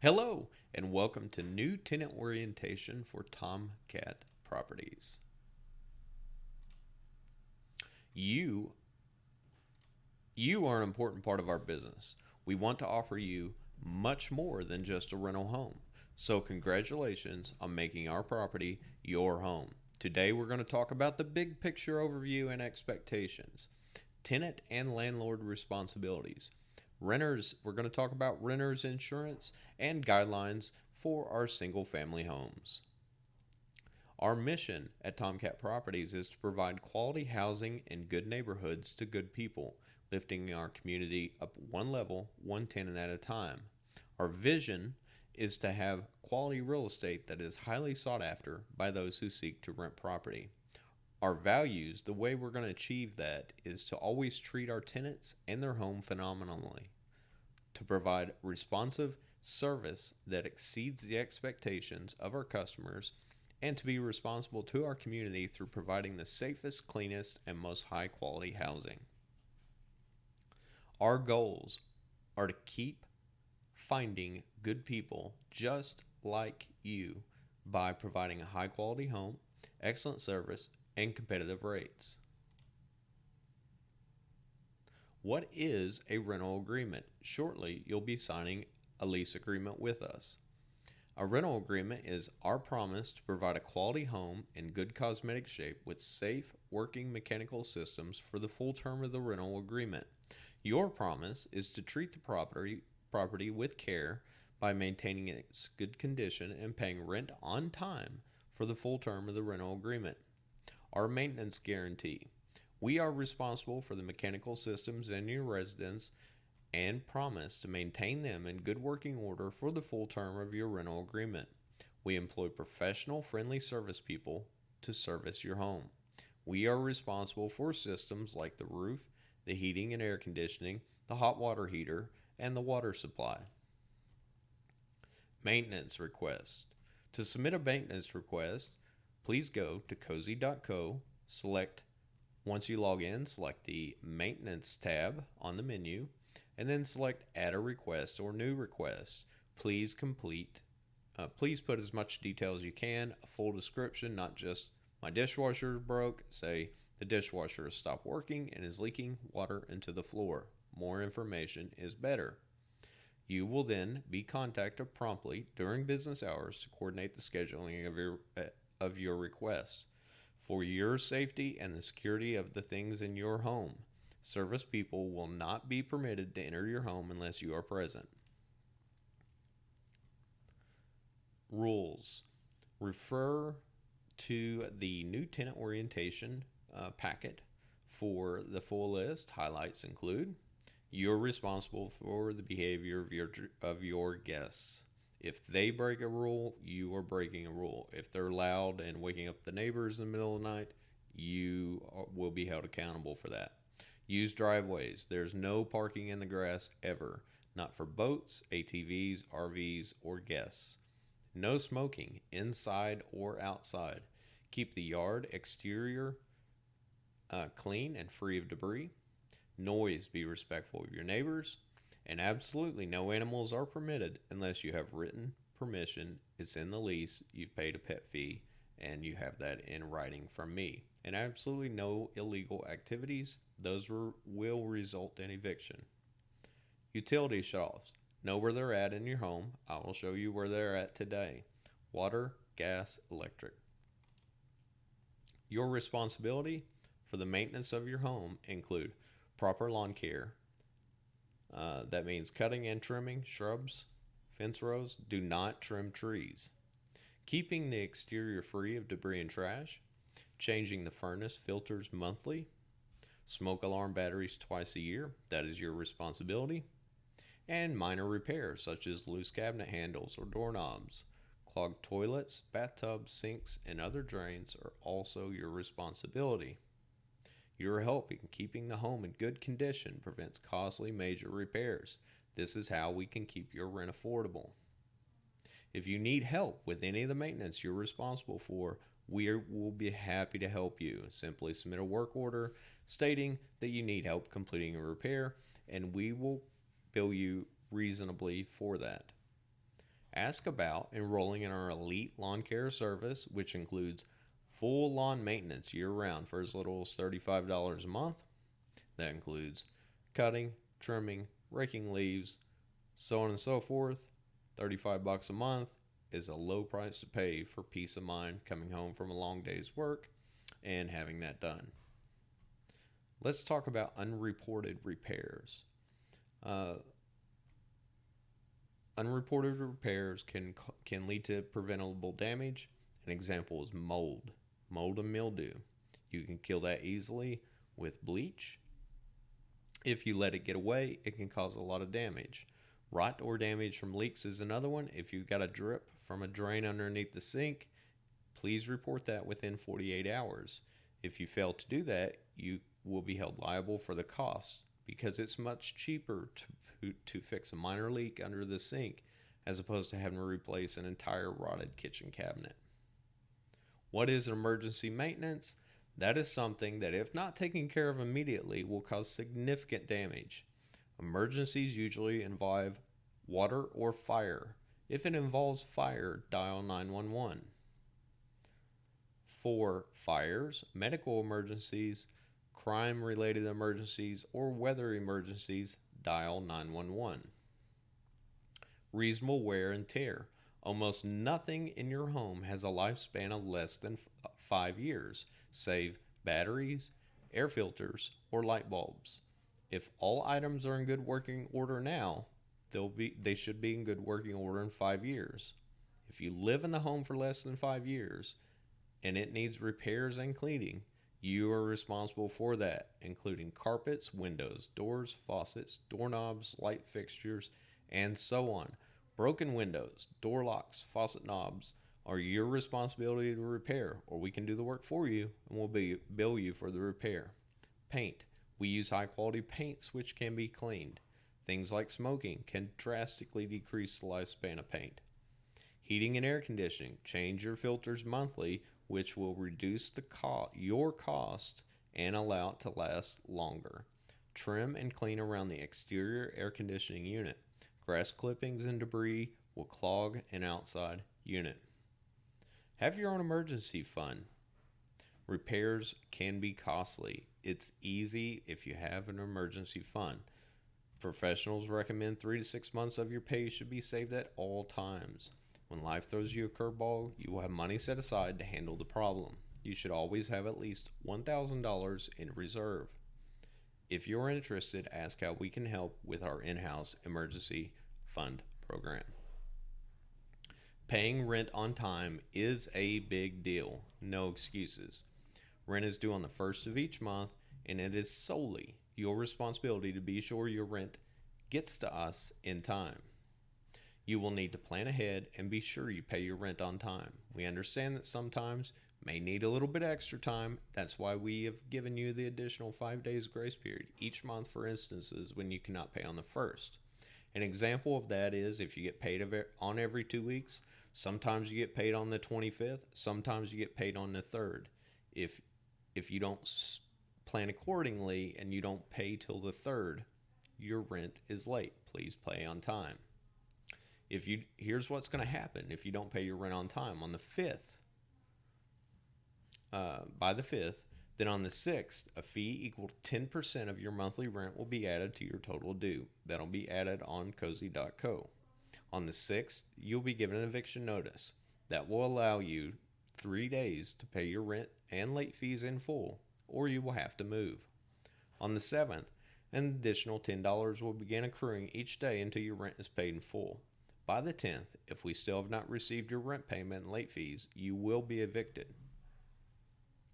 Hello, and welcome to new tenant orientation for Tomcat Properties. You you are an important part of our business. We want to offer you much more than just a rental home. So congratulations on making our property your home. Today we're going to talk about the big picture overview and expectations. Tenant and landlord responsibilities. We're going to talk about renters insurance and guidelines for our single family homes. Our mission at Tomcat Properties is to provide quality housing in good neighborhoods to good people, lifting our community up one level, one tenant at a time. Our vision is to have quality real estate that is highly sought after by those who seek to rent property. Our values, the way we're going to achieve that is to always treat our tenants and their home phenomenally, to provide responsive service that exceeds the expectations of our customers, and to be responsible to our community through providing the safest, cleanest, and most high quality housing. Our goals are to keep finding good people just like you by providing a high quality home, excellent service, and competitive rates. What is a rental agreement? Shortly, you'll be signing a lease agreement with us. A rental agreement is our promise to provide a quality home in good cosmetic shape with safe working mechanical systems for the full term of the rental agreement. Your promise is to treat the property with care by maintaining its good condition and paying rent on time for the full term of the rental agreement. Our maintenance guarantee. We are responsible for the mechanical systems in your residence and promise to maintain them in good working order for the full term of your rental agreement. We employ professional, friendly service people to service your home. We are responsible for systems like the roof, the heating and air conditioning, the hot water heater, and the water supply. Maintenance request. To submit a maintenance request, please go to cozy.co, once you log in, select the Maintenance tab on the menu, and then select Add a Request or New Request. Please put as much detail as you can, a full description, not just my dishwasher broke. Say the dishwasher has stopped working and is leaking water into the floor. More information is better. You will then be contacted promptly during business hours to coordinate the scheduling of your request. For your safety and the security of the things in your home, service people will not be permitted to enter your home unless you are present. Rules. Refer to the new tenant orientation packet for the full list. Highlights include: you're responsible for the behavior of your guests. If they break a rule, you are breaking a rule. If they're loud and waking up the neighbors in the middle of the night, you will be held accountable for that. Use driveways. There's no parking in the grass ever, not for boats, ATVs, RVs, or guests. No smoking inside or outside. Keep the yard exterior clean and free of debris. Noise. Be respectful of your neighbors. And absolutely no animals are permitted unless you have written permission. It's in the lease, you've paid a pet fee, and you have that in writing from me. And absolutely no illegal activities. Those will result in eviction. Utility shutoffs. Know where they're at in your home. I will show you where they're at today. Water, gas, electric. Your responsibility for the maintenance of your home include proper lawn care. That means cutting and trimming shrubs, fence rows. Do not trim trees. Keeping the exterior free of debris and trash. Changing the furnace filters monthly. Smoke alarm batteries twice a year. That is your responsibility. And minor repairs such as loose cabinet handles or doorknobs. Clogged toilets, bathtubs, sinks, and other drains are also your responsibility. Your help in keeping the home in good condition prevents costly major repairs. This is how we can keep your rent affordable. If you need help with any of the maintenance you're responsible for, we will be happy to help you. Simply submit a work order stating that you need help completing a repair, and we will bill you reasonably for that. Ask about enrolling in our elite lawn care service, which includes full lawn maintenance year round for as little as $35 a month. That includes cutting, trimming, raking leaves, so on and so forth. $35 a month is a low price to pay for peace of mind coming home from a long day's work and having that done. Let's talk about unreported repairs. Uh, Unreported repairs can lead to preventable damage. An example is mold and mildew. You can kill that easily with bleach. If you let it get away, it can cause a lot of damage. Rot or damage from leaks is another one. If you've got a drip from a drain underneath the sink, please report that within 48 hours. If you fail to do that, you will be held liable for the cost because it's much cheaper to fix a minor leak under the sink as opposed to having to replace an entire rotted kitchen cabinet. What is emergency maintenance? That is something that, if not taken care of immediately, will cause significant damage. Emergencies usually involve water or fire. If it involves fire, dial 911. For fires, medical emergencies, crime-related emergencies, or weather emergencies, dial 911. Reasonable wear and tear. Almost nothing in your home has a lifespan of less than 5 years, save batteries, air filters, or light bulbs. If all items are in good working order now, they should be in good working order in 5 years. If you live in the home for less than 5 years and it needs repairs and cleaning, you are responsible for that, including carpets, windows, doors, faucets, doorknobs, light fixtures, and so on. Broken windows, door locks, faucet knobs are your responsibility to repair, or we can do the work for you and we'll bill you for the repair. Paint. We use high quality paints which can be cleaned. Things like smoking can drastically decrease the lifespan of paint. Heating and air conditioning. Change your filters monthly, which will reduce your cost and allow it to last longer. Trim and clean around the exterior air conditioning unit. Grass clippings and debris will clog an outside unit. Have your own emergency fund. Repairs can be costly. It's easy if you have an emergency fund. Professionals recommend 3 to 6 months of your pay should be saved at all times. When life throws you a curveball, you will have money set aside to handle the problem. You should always have at least $1,000 in reserve. If you're interested, ask how we can help with our in-house emergency fund program. Paying rent on time is a big deal. No excuses. Rent is due on the first of each month, and it is solely your responsibility to be sure your rent gets to us in time. You will need to plan ahead and be sure you pay your rent on time. We understand that sometimes may need a little bit extra time. That's why we have given you the additional 5 days grace period each month for instances when you cannot pay on the first. An example of that is if you get paid on every 2 weeks, sometimes you get paid on the 25th, sometimes you get paid on the 3rd. If you don't plan accordingly and you don't pay till the 3rd, your rent is late. Please pay on time. Here's what's going to happen if you don't pay your rent on time. On the 5th, by the 5th, then on the 6th, a fee equal to 10% of your monthly rent will be added to your total due. That'll be added on cozy.co. On the 6th, you'll be given an eviction notice. That will allow you 3 days to pay your rent and late fees in full, or you will have to move. On the 7th, an additional $10 will begin accruing each day until your rent is paid in full. By the 10th, if we still have not received your rent payment and late fees, you will be evicted.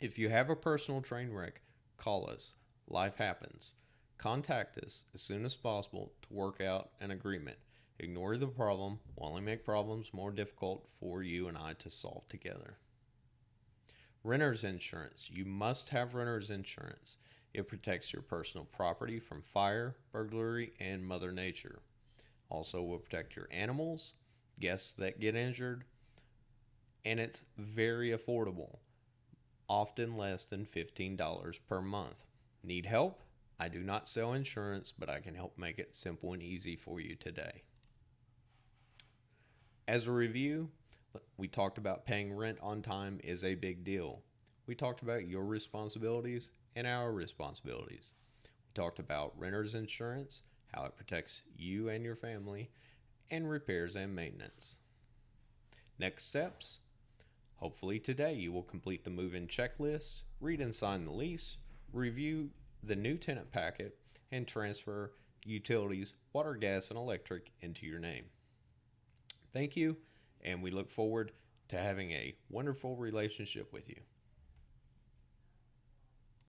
If you have a personal train wreck, call us. Life happens. Contact us as soon as possible to work out an agreement. Ignore the problem will only make problems more difficult for you and I to solve together. Renter's insurance. You must have renter's insurance. It protects your personal property from fire, burglary, and Mother Nature. Also will protect your animals, guests that get injured, and it's very affordable, often less than $15 per month. Need help? I do not sell insurance, but I can help make it simple and easy for you today. As a review, we talked about paying rent on time is a big deal. We talked about your responsibilities and our responsibilities. We talked about renter's insurance, how it protects you and your family, and repairs and maintenance. Next steps. Hopefully today you will complete the move-in checklist, read and sign the lease, review the new tenant packet, and transfer utilities, water, gas, and electric into your name. Thank you, and we look forward to having a wonderful relationship with you.